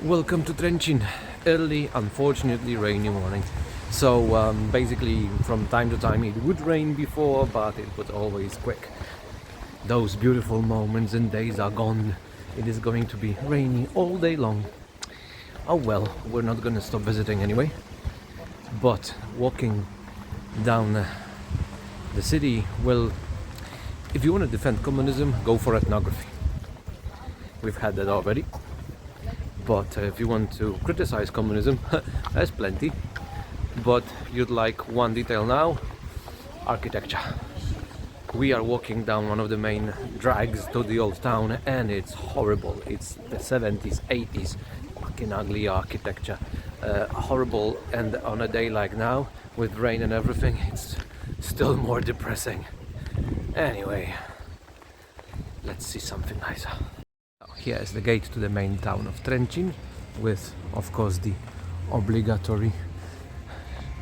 Welcome to Trenčín. Early, unfortunately rainy morning. So basically from time to time it would rain before, but it was always quick. Those beautiful moments and days are gone. It is going to be rainy all day long. Oh well, we're not gonna stop visiting anyway. But walking down the city, well, if you want to defend communism, go for ethnography. We've had that already. But if you want to criticize communism, there's plenty. But you'd like one detail now: architecture. We are walking down one of the main drags to the old town, and it's horrible. It's the 70s, 80s, fucking ugly architecture. Horrible, and on a day like now, with rain and everything, it's still more depressing. Anyway, let's see something nicer. Here is the gate to the main town of Trenčín, with, of course, the obligatory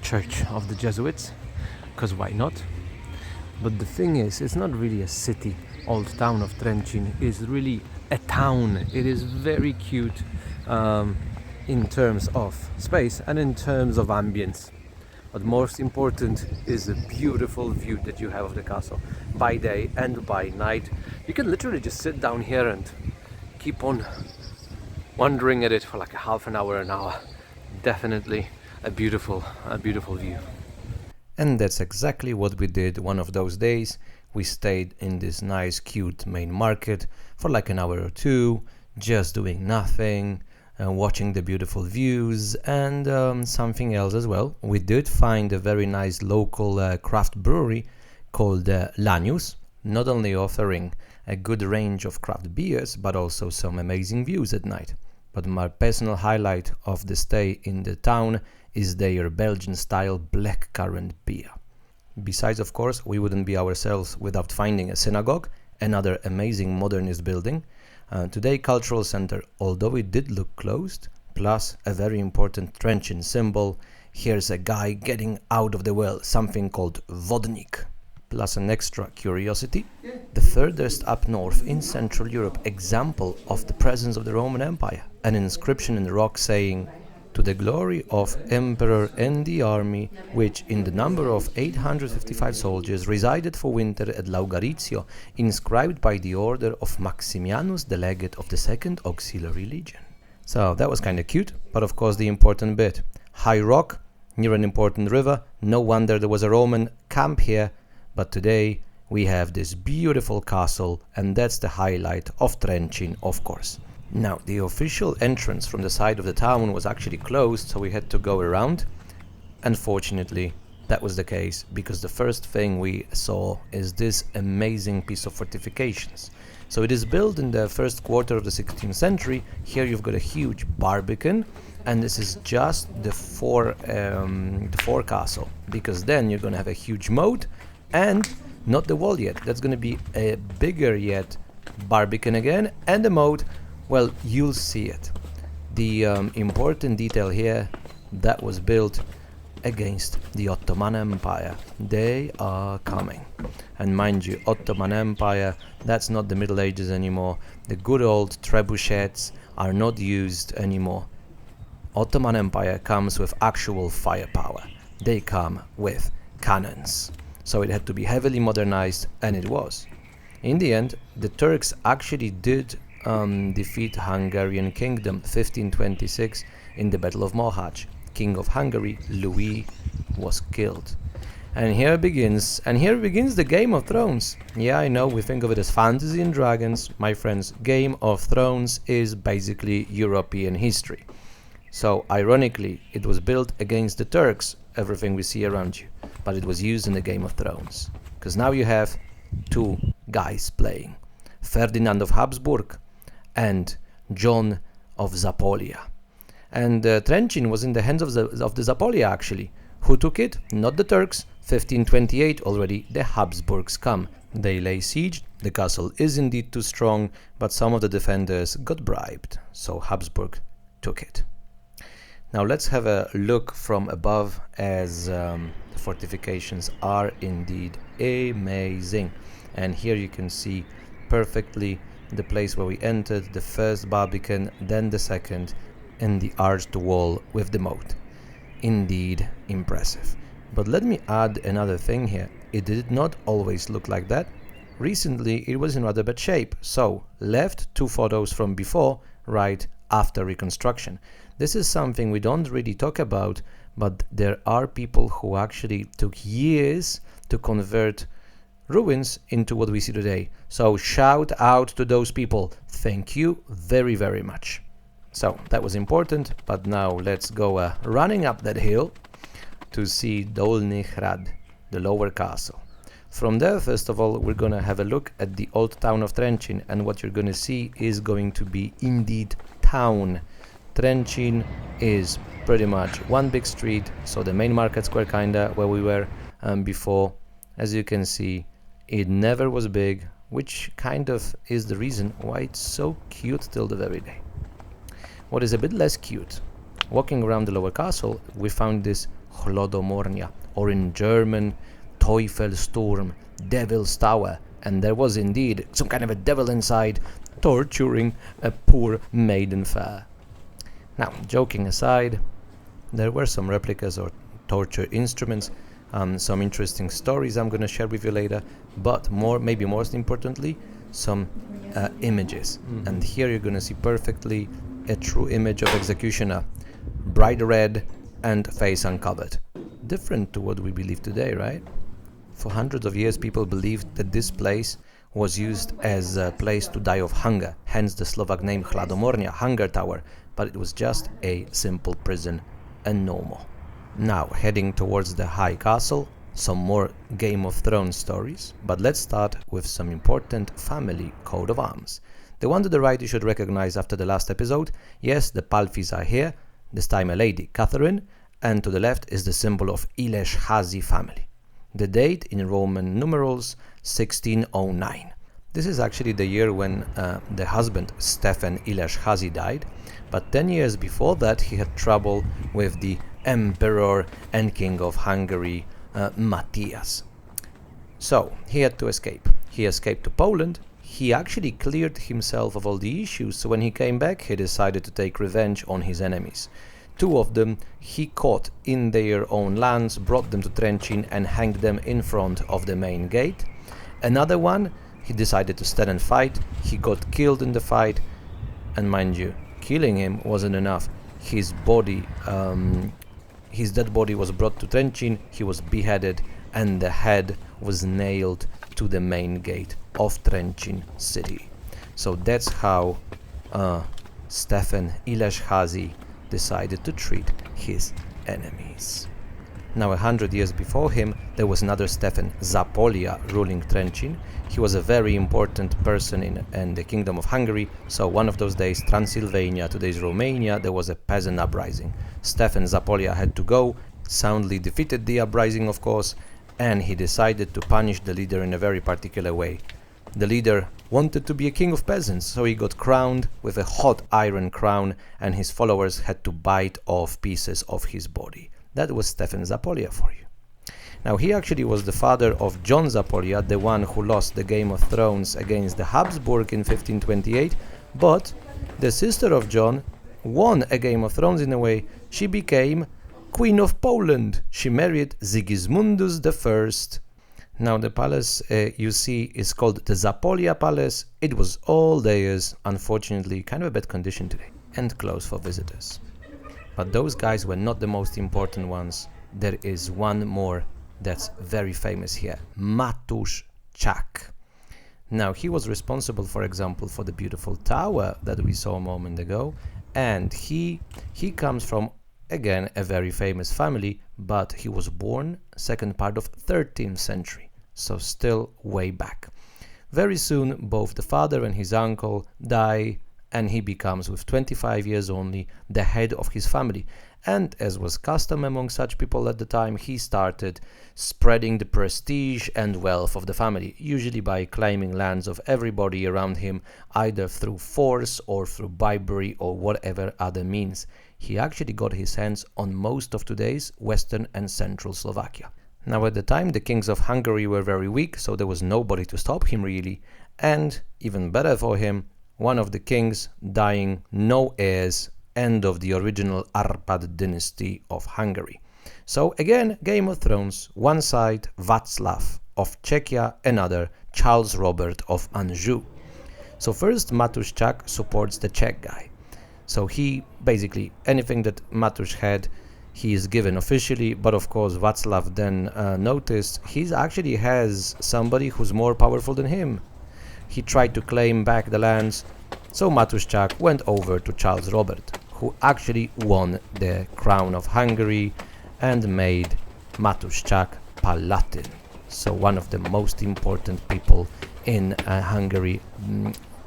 church of the Jesuits, because why not? But the thing is, it's not really a city. Old town of Trenčín is really a town. It is very cute in terms of space and in terms of ambience. But most important is the beautiful view that you have of the castle by day and by night. You can literally just sit down here and keep on wondering at it for like a half an hour. Definitely a beautiful view. And that's exactly what we did one of those days. We stayed in this nice cute main market for like an hour or two, just doing nothing, watching the beautiful views, and something else as well. We did find a very nice local craft brewery called Lanius, not only offering a good range of craft beers, but also some amazing views at night. But my personal highlight of the stay in the town is their Belgian-style blackcurrant beer. Besides, of course, we wouldn't be ourselves without finding a synagogue, another amazing modernist building. Today, cultural center, although it did look closed, plus a very important Trenčín symbol. Here's a guy getting out of the well, something called vodnik. Plus an extra curiosity, the furthest up north in Central Europe example of the presence of the Roman Empire, an inscription in the rock saying, "To the glory of Emperor and the army, which in the number of 855 soldiers resided for winter at Laugarizio, inscribed by the order of Maximianus, the legate of the 2nd Auxiliary Legion." So that was kind of cute, but of course the important bit. High rock, near an important river, no wonder there was a Roman camp here. But today we have this beautiful castle, and that's the highlight of Trenčín, of course. Now, the official entrance from the side of the town was actually closed, so we had to go around. Unfortunately, that was the case, because the first thing we saw is this amazing piece of fortifications. So it is built in the first quarter of the 16th century. Here you've got a huge barbican, and this is just the forecastle, because then you're going to have a huge moat, and not the wall yet. That's going to be a bigger yet barbican again, and the moat, well, you'll see it. The important detail here, that was built against the Ottoman Empire. They are coming. And mind you, Ottoman Empire, that's not the Middle Ages anymore. The good old trebuchets are not used anymore. Ottoman Empire comes with actual firepower. They come with cannons. So it had to be heavily modernized, and it was. In the end, the Turks actually did defeat Hungarian kingdom 1526 in the Battle of Mohacs. King of Hungary, Louis, was killed. And here begins the Game of Thrones. Yeah, I know, we think of it as fantasy and dragons. My friends, Game of Thrones is basically European history. So, ironically, it was built against the Turks, everything we see around you. But it was used in the Game of Thrones. Because now you have two guys playing. Ferdinand of Habsburg and John of Zapolia. And Trenčín was in the hands of the Zapolia, actually. Who took it? Not the Turks. 1528 already, the Habsburgs come. They lay siege. The castle is indeed too strong, but some of the defenders got bribed. So Habsburg took it. Now let's have a look from above, as the fortifications are indeed amazing. And here you can see perfectly the place where we entered, the first barbican, then the second, and the arched wall with the moat. Indeed impressive. But let me add another thing here. It did not always look like that. Recently it was in rather bad shape, so left 2 photos from before, right after reconstruction. This is something we don't really talk about, but there are people who actually took years to convert ruins into what we see today. So shout out to those people. Thank you very, very much. So that was important, but now let's go running up that hill to see Dolny Hrad, the lower castle. From there, first of all, we're gonna have a look at the old town of Trenčín, and what you're gonna see is going to be indeed town. Trenčín is pretty much one big street, so the main market square kinda where we were before. As you can see, it never was big, which kind of is the reason why it's so cute till the very day. What is a bit less cute, walking around the lower castle, we found this Hlodomornia, or in German, Teufelsturm, Devil's Tower, and there was indeed some kind of a devil inside, torturing a poor maiden fair. Now, joking aside, there were some replicas or torture instruments, some interesting stories I'm going to share with you later, but maybe most importantly, some images. And here you're going to see perfectly a true image of executioner, bright red and face uncovered. Different to what we believe today, right? For hundreds of years, people believed that this place was used as a place to die of hunger, hence the Slovak name Hlodomornia, Hunger Tower, but it was just a simple prison and no more. Now, heading towards the high castle, some more Game of Thrones stories, but let's start with some important family coat of arms. The one to the right you should recognize after the last episode. Yes, the Palfis are here, this time a lady, Catherine, and to the left is the symbol of Iles-Hazy family. The date in Roman numerals 1609. This is actually the year when the husband Stefan Iles-Hazy died, but 10 years before that he had trouble with the emperor and king of Hungary, Matthias. So he had to escape. He escaped to Poland. He actually cleared himself of all the issues, so when he came back he decided to take revenge on his enemies. 2 of them he caught in their own lands, brought them to Trenčín and hanged them in front of the main gate. Another one, he decided to stand and fight. He got killed in the fight, and mind you, killing him wasn't enough. His dead body was brought to Trenčín, he was beheaded, and the head was nailed to the main gate of Trenčín city. So that's how Stefan Iles-Hazy decided to treat his enemies. Now 100 years before him, there was another Stefan Zapolia ruling Trenčín. He was a very important person in the Kingdom of Hungary, so one of those days, Transylvania, today's Romania, there was a peasant uprising. Stefan Zapolia had to go, soundly defeated the uprising of course, and he decided to punish the leader in a very particular way. The leader wanted to be a king of peasants, so he got crowned with a hot iron crown, and his followers had to bite off pieces of his body. That was Stefan Zapolia for you. Now he actually was the father of John Zapolia, the one who lost the Game of Thrones against the Habsburg in 1528, but the sister of John won a Game of Thrones in a way. She became Queen of Poland. She married Sigismundus I. Now the palace you see is called the Zapolia Palace. It was all theirs, unfortunately kind of a bad condition today and closed for visitors. But those guys were not the most important ones. There is one more that's very famous here, Matusz Czak. Now he was responsible, for example, for the beautiful tower that we saw a moment ago, and he comes from, again, a very famous family, but he was born second part of 13th century, so still way back. Very soon both the father and his uncle die, and he becomes, with 25 years only, the head of his family. And as was custom among such people at the time, he started spreading the prestige and wealth of the family, usually by claiming lands of everybody around him, either through force or through bribery or whatever other means. He actually got his hands on most of today's western and central Slovakia. Now at the time the kings of Hungary were very weak, so there was nobody to stop him really, and even better for him, one of the kings dying, no heirs, end of the original Arpad dynasty of Hungary. So again, Game of Thrones, one side Václav of Czechia, another Charles Robert of Anjou. So first Matuščák supports the Czech guy. So he basically, anything that Matuš had, he is given officially, but of course Václav then noticed he actually has somebody who's more powerful than him. He tried to claim back the lands, so Matuščák went over to Charles Robert, who actually won the crown of Hungary and made Matuščák Palatin. So one of the most important people in Hungary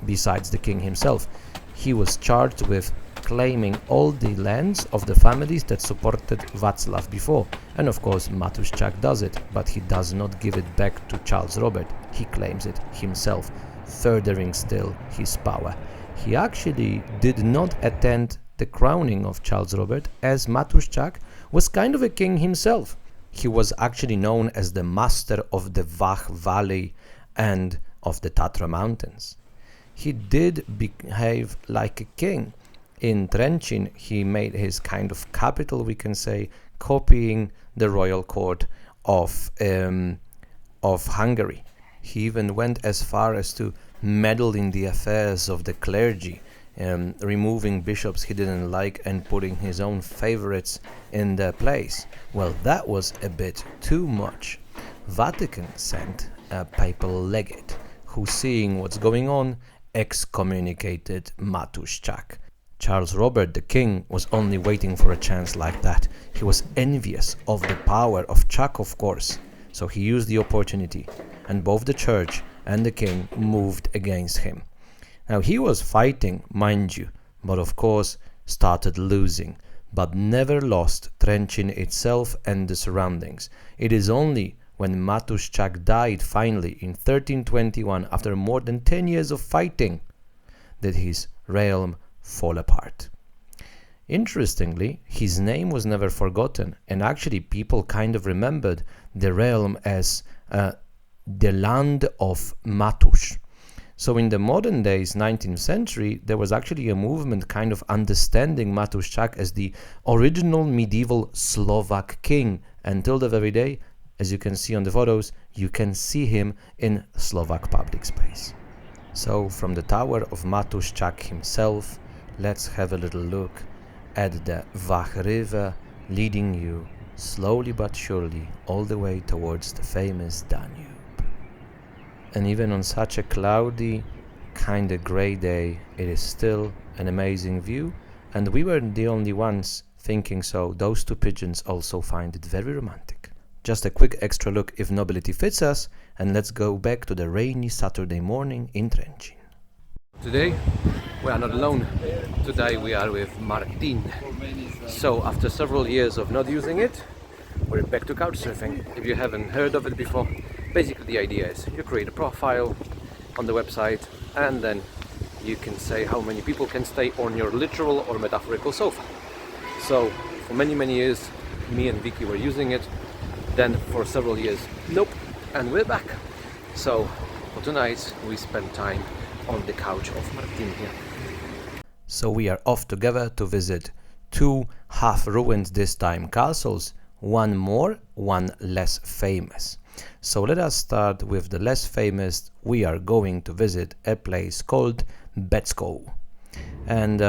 besides the king himself. He was charged with claiming all the lands of the families that supported Václav before. And of course Matuščák does it, but he does not give it back to Charles Robert. He claims it himself, furthering still his power. He actually did not attend the crowning of Charles Robert, as Matuščák was kind of a king himself. He was actually known as the master of the Vach Valley and of the Tatra Mountains. He did behave like a king. In Trenčín, he made his kind of capital, we can say, copying the royal court of Hungary. He even went as far as to meddle in the affairs of the clergy, removing bishops he didn't like and putting his own favorites in their place. Well, that was a bit too much. Vatican sent a papal legate who, seeing what's going on, excommunicated Matuščák. Charles Robert, the king, was only waiting for a chance like that. He was envious of the power of Czech, of course, so he used the opportunity, and both the church and the king moved against him. Now he was fighting, mind you, but of course started losing, but never lost Trenčín itself and the surroundings. It is only when Matuščák died finally in 1321, after more than 10 years of fighting, that his realm fall apart. Interestingly, his name was never forgotten, and actually people kind of remembered the realm as the land of Matuš. So in the modern days, 19th century, there was actually a movement kind of understanding Matuščák as the original medieval Slovak king. Until the very day, as you can see on the photos, you can see him in Slovak public space. So from the tower of Matuščák himself, let's have a little look at the Vach River, leading you slowly but surely all the way towards the famous Danube. And even on such a cloudy, kinda grey day, it is still an amazing view, and we weren't the only ones thinking so. Those two pigeons also find it very romantic. Just a quick extra look if nobility fits us, and let's go back to the rainy Saturday morning in Trenčín. Today we are not alone. Today we are with Martin. So after several years of not using it, we're back to couchsurfing. If you haven't heard of it before, basically the idea is you create a profile on the website, and then you can say how many people can stay on your literal or metaphorical sofa. So for many years me and Vicky were using it, then for several years nope, and we're back. So for tonight we spend time on the couch of Martin here. So we are off together to visit two half-ruined this time castles, one more, one less famous. So let us start with the less famous. We are going to visit a place called Beckov. And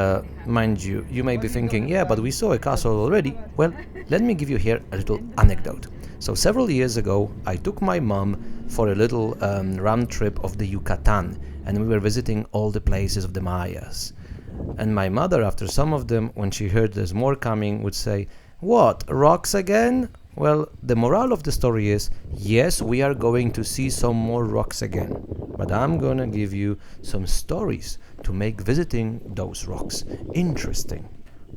mind you, you may be thinking, yeah, but we saw a castle already. Well, let me give you here a little anecdote. So several years ago, I took my mom for a little round trip of the Yucatan, and we were visiting all the places of the Mayas. And my mother, after some of them, when she heard there's more coming, would say, "What, rocks again?" Well, the moral of the story is, yes, we are going to see some more rocks again, but I'm gonna give you some stories to make visiting those rocks interesting.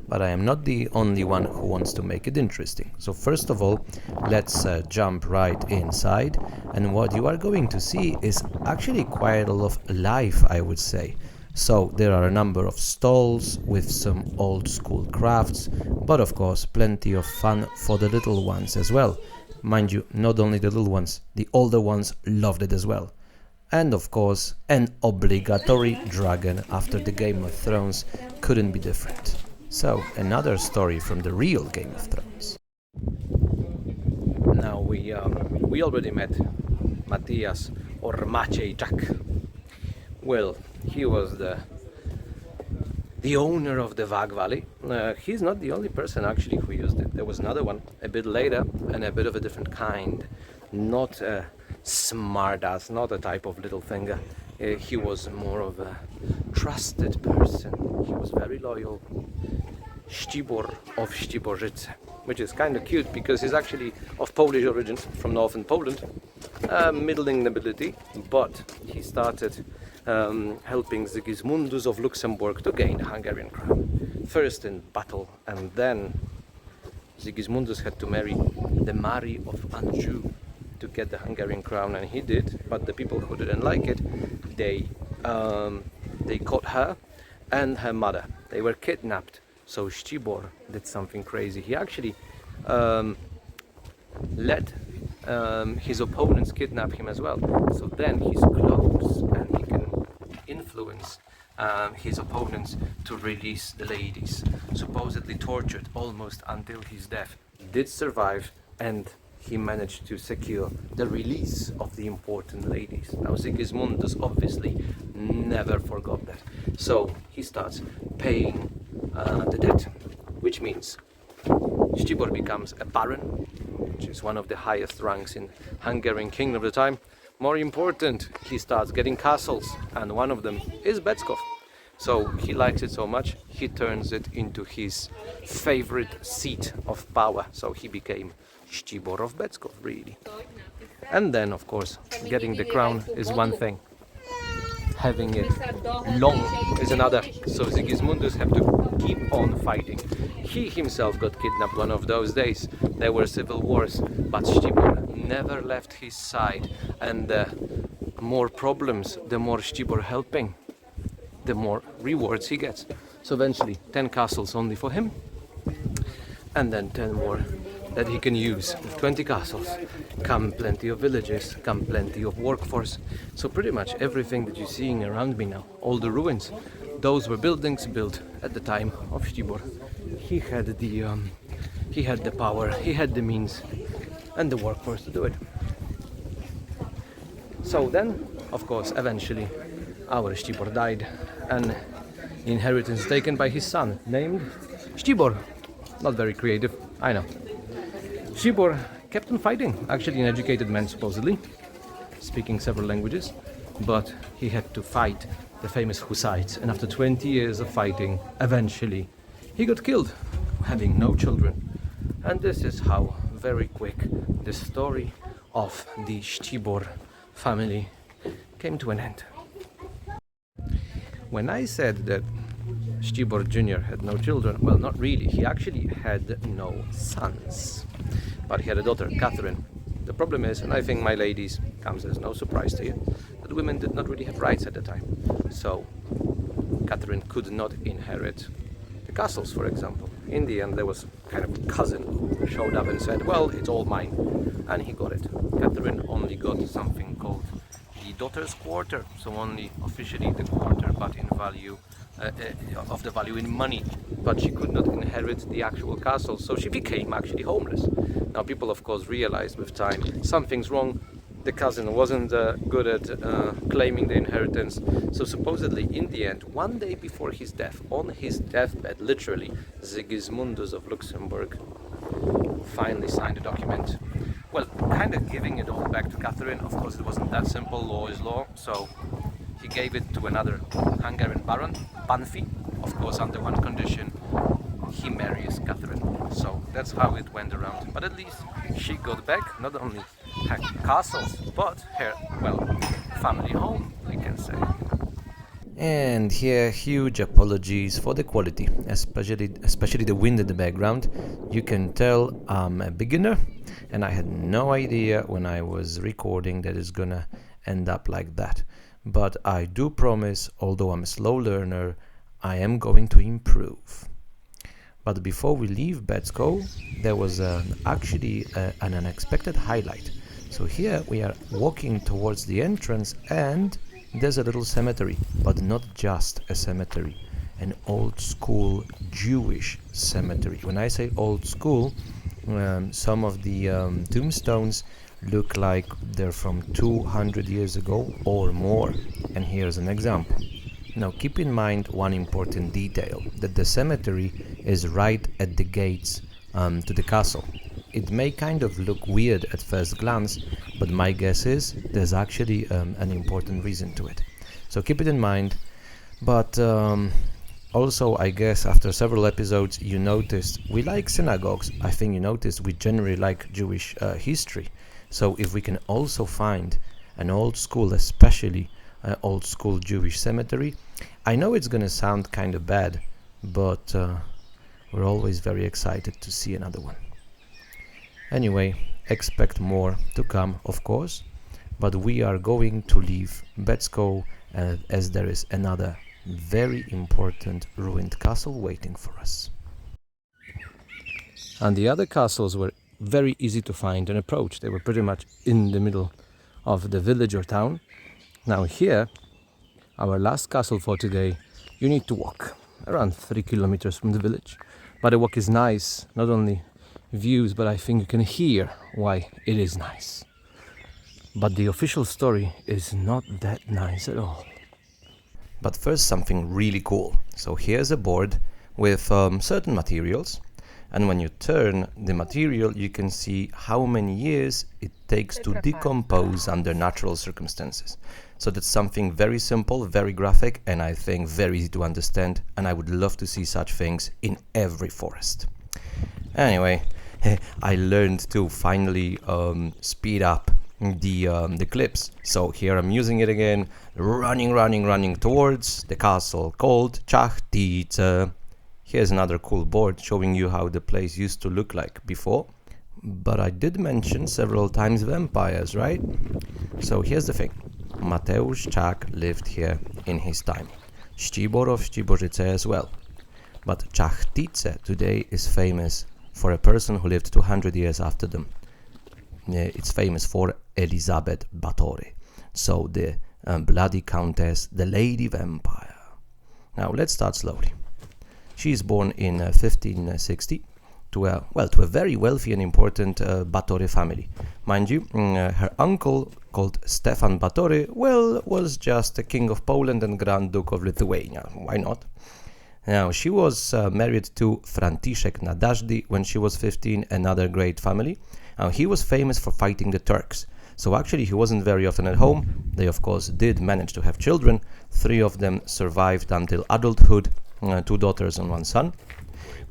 But I am not the only one who wants to make it interesting. So first of all, let's jump right inside, and what you are going to see is actually quite a lot of life, I would say. So there are a number of stalls with some old school crafts, but of course plenty of fun for the little ones as well. Mind you, not only the little ones, the older ones loved it as well. And of course, an obligatory dragon after the Game of Thrones couldn't be different. So, another story from the real Game of Thrones. Now we already met Matthias or Maciej Jack. Well, he was the owner of the Vag Valley. He's not the only person actually who used it. There was another one a bit later and a bit of a different kind. Not a smartass, not a type of little finger. He was more of a trusted person. He was very loyal. Szczibor of Szcziborzyce, which is kind of cute because he's actually of Polish origin from northern Poland, middling nobility, but he started helping Sigismundus of Luxembourg to gain the Hungarian crown. First in battle, and then Sigismundus had to marry the Mary of Anjou to get the Hungarian crown, and he did, but the people who didn't like it, they caught her and her mother. They were kidnapped. So Szczibor did something crazy. He actually let his opponents kidnap him as well. So then he's close and he can influence his opponents to release the ladies. Supposedly tortured almost until his death. Did survive, and he managed to secure the release of the important ladies. Now Sigismundus obviously never forgot that. So he starts paying the debt, which means Szczibor becomes a baron, which is one of the highest ranks in Hungarian kingdom of the time. More important, he starts getting castles, and one of them is Beckov. So he likes it so much, he turns it into his favorite seat of power. So he became Szczibor of Beckov, really. And then, of course, getting the crown is one thing. Having it long is another. So Sigismundus have to keep on fighting. He himself got kidnapped one of those days. There were civil wars, but Szczibor never left his side. And the more problems, the more Szczibor helping, the more rewards he gets. So eventually 10 castles only for him, and then 10 more that he can use. With 20 castles come plenty of villages, come plenty of workforce. So pretty much everything that you're seeing around me now, all the ruins, those were buildings built at the time of Szczibor. He had the power, he had the means and the workforce to do it. So then, of course, eventually our Szczibor died and inheritance taken by his son, named Szczibor. Not very creative, I know. Szczibor kept on fighting, actually an educated man supposedly, speaking several languages, but he had to fight the famous Hussites, and after 20 years of fighting, eventually he got killed, having no children. And this is how very quick the story of the Szczibor family came to an end. When I said that Szczibor Jr. had no children, well, not really. He actually had no sons, but he had a daughter, Catherine. The problem is, and I think my ladies, comes as no surprise to you, that women did not really have rights at the time. So Catherine could not inherit the castles, for example. In the end, there was kind of a cousin who showed up and said, well, it's all mine, and he got it. Catherine only got something called the daughter's quarter, so only officially the quarter, but in value of the value in money, but she could not inherit the actual castle, so she became actually homeless. Now people of course realized with time something's wrong. The cousin wasn't good at claiming the inheritance, so supposedly in the end, one day before his death, on his deathbed, literally, Sigismundus of Luxembourg finally signed a document, well, kind of giving it all back to Catherine. Of course it wasn't that simple, law is law, so he gave it to another Hungarian baron, Banfi, of course under one condition: he marries Catherine. So that's how it went around. But at least she got back not only her castles, but her, well, family home, we can say. And here, huge apologies for the quality, especially the wind in the background. You can tell I'm a beginner, and I had no idea when I was recording that it's gonna end up like that. But I do promise, although I'm a slow learner, I am going to improve. But before we leave Beckov, there was actually an unexpected highlight. So here we are walking towards the entrance, and there's a little cemetery, but not just a cemetery. an old school Jewish cemetery. When I say old school, some of the tombstones look like they're from 200 years ago or more. And here's an example. Now keep in mind one important detail, that the cemetery is right at the gates to the castle. It may kind of look weird at first glance, but my guess is there's actually an important reason to it. So keep it in mind. But also, I guess after several episodes you noticed we like synagogues. I think you noticed we generally like Jewish history. So if we can also find an old school, especially old school Jewish cemetery, I know it's gonna sound kind of bad, but we're always very excited to see another one. Anyway, expect more to come, of course, but we are going to leave Beckov as there is another very important ruined castle waiting for us. And the other castles were very easy to find and approach. They were pretty much in the middle of the village or town. Now here, our last castle for today, you need to walk around 3 kilometers from the village. But the walk is nice, not only views, but I think you can hear why it is nice. But the official story is not that nice at all. But first, something really cool. So here's a board with certain materials, and when you turn the material you can see how many years it takes to decompose under natural circumstances. So that's something very simple, very graphic, and I think very easy to understand, and I would love to see such things in every forest. Anyway, I learned to finally speed up the clips. So here I'm using it again, running towards the castle called Treachery. Here's another cool board showing you how the place used to look like before. But I did mention several times vampires, right? So here's the thing. Mateusz Czak lived here in his time. Ścibor of Ściborzyce as well. But Treachery today is famous for a person who lived 200 years after them. It's famous for Elizabeth Báthory. So the bloody countess, the lady vampire. Now let's start slowly. She is born in 1560 to a very wealthy and important Báthory family. Mind you, her uncle, called Stefan Báthory, was just a king of Poland and Grand Duke of Lithuania. Why not? Now, she was married to Franciszek Nadasdy when she was 15, another great family. He was famous for fighting the Turks. So actually he wasn't very often at home. They of course did manage to have children. 3 of them survived until adulthood, 2 daughters and 1 son.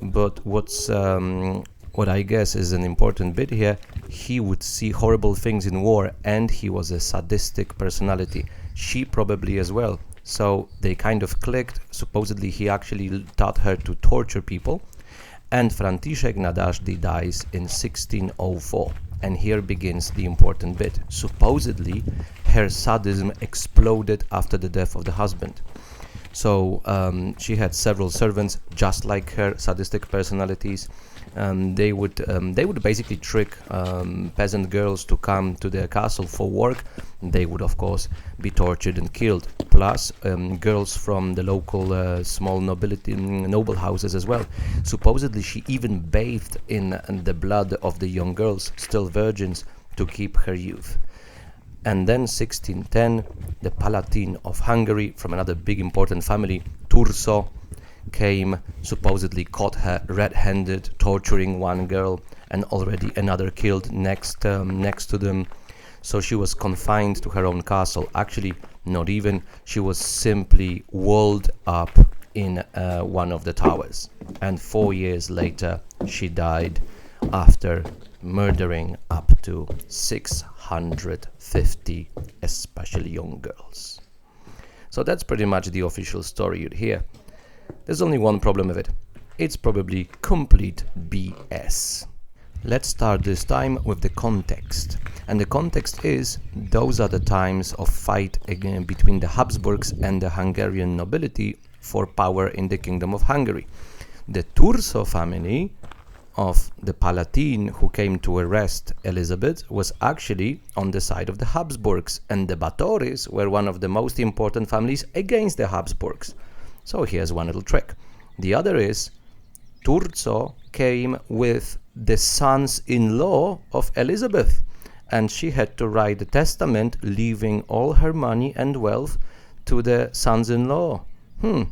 But what I guess is an important bit here, he would see horrible things in war, and he was a sadistic personality. She probably as well. So they kind of clicked. Supposedly he actually taught her to torture people. And Franciszek Nadasdy dies in 1604. And here begins the important bit. Supposedly her sadism exploded after the death of the husband. So she had several servants, just like her sadistic personalities. They would basically trick peasant girls to come to their castle for work. They would of course be tortured and killed. Plus girls from the local small noble houses as well. Supposedly she even bathed in the blood of the young girls, still virgins, to keep her youth. And then 1610, the Palatine of Hungary, from another big important family, Turso, came, supposedly caught her red-handed, torturing 1 girl, and already another killed next to them. So she was confined to her own castle. Actually, not even. She was simply walled up in one of the towers. And 4 years later, she died after murdering up to 650, especially young girls. So that's pretty much the official story you'd hear. There's only one problem with it. It's probably complete BS. Let's start this time with the context. And the context is, those are the times of fight again between the Habsburgs and the Hungarian nobility for power in the Kingdom of Hungary. The Turso family of the Palatine who came to arrest Elizabeth was actually on the side of the Habsburgs, and the Báthorys were one of the most important families against the Habsburgs. So here's one little trick. The other is Turco came with the sons-in-law of Elizabeth, and she had to write a testament leaving all her money and wealth to the sons-in-law.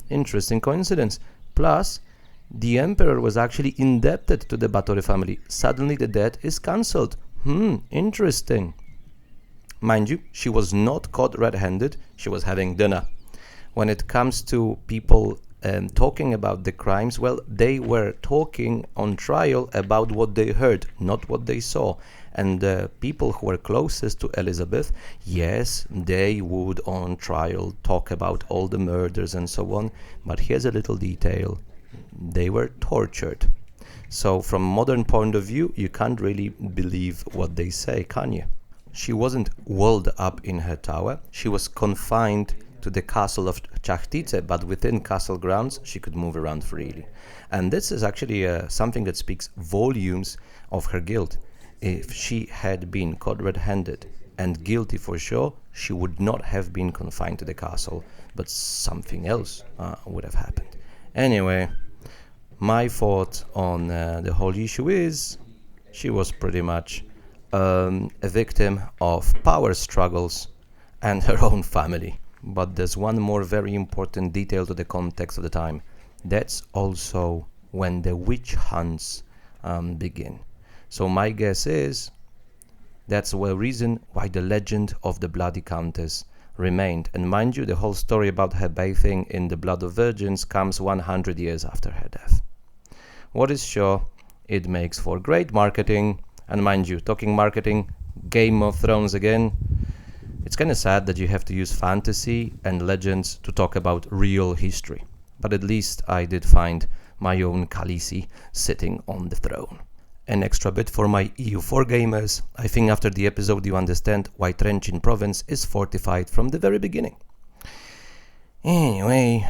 Interesting coincidence. Plus, the emperor was actually indebted to the Báthory family. Suddenly the debt is cancelled. Interesting. Mind you, she was not caught red-handed. She was having dinner. When it comes to people talking about the crimes, well, they were talking on trial about what they heard, not what they saw. And the people who were closest to Elizabeth, yes, they would on trial talk about all the murders and so on. But here's a little detail. They were tortured. So from modern point of view, you can't really believe what they say, can you? She wasn't walled up in her tower. She was confined to the castle of Čachtice, but within castle grounds, she could move around freely. And this is actually something that speaks volumes of her guilt. If she had been caught red-handed and guilty for sure, she would not have been confined to the castle, but something else would have happened. Anyway, my thought on the whole issue is she was pretty much a victim of power struggles and her own family. But there's one more very important detail to the context of the time. That's also when the witch hunts begin. So my guess is that's the reason why the legend of the Bloody Countess remained. And mind you, the whole story about her bathing in the blood of virgins comes 100 years after her death. What is sure, it makes for great marketing. And mind you, talking marketing, Game of Thrones again. It's kind of sad that you have to use fantasy and legends to talk about real history. But at least I did find my own Khaleesi sitting on the throne. An extra bit for my EU4 gamers. I think after the episode you understand why Trenčín province is fortified from the very beginning. Anyway,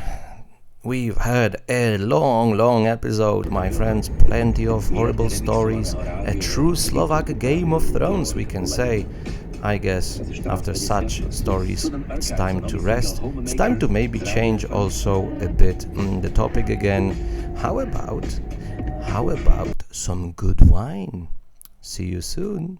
we've had a long episode, my friends. Plenty of horrible stories. A true Slovak Game of Thrones, we can say. I guess after such stories, it's time to rest. It's time to maybe change also a bit the topic again. How about some good wine? See you soon.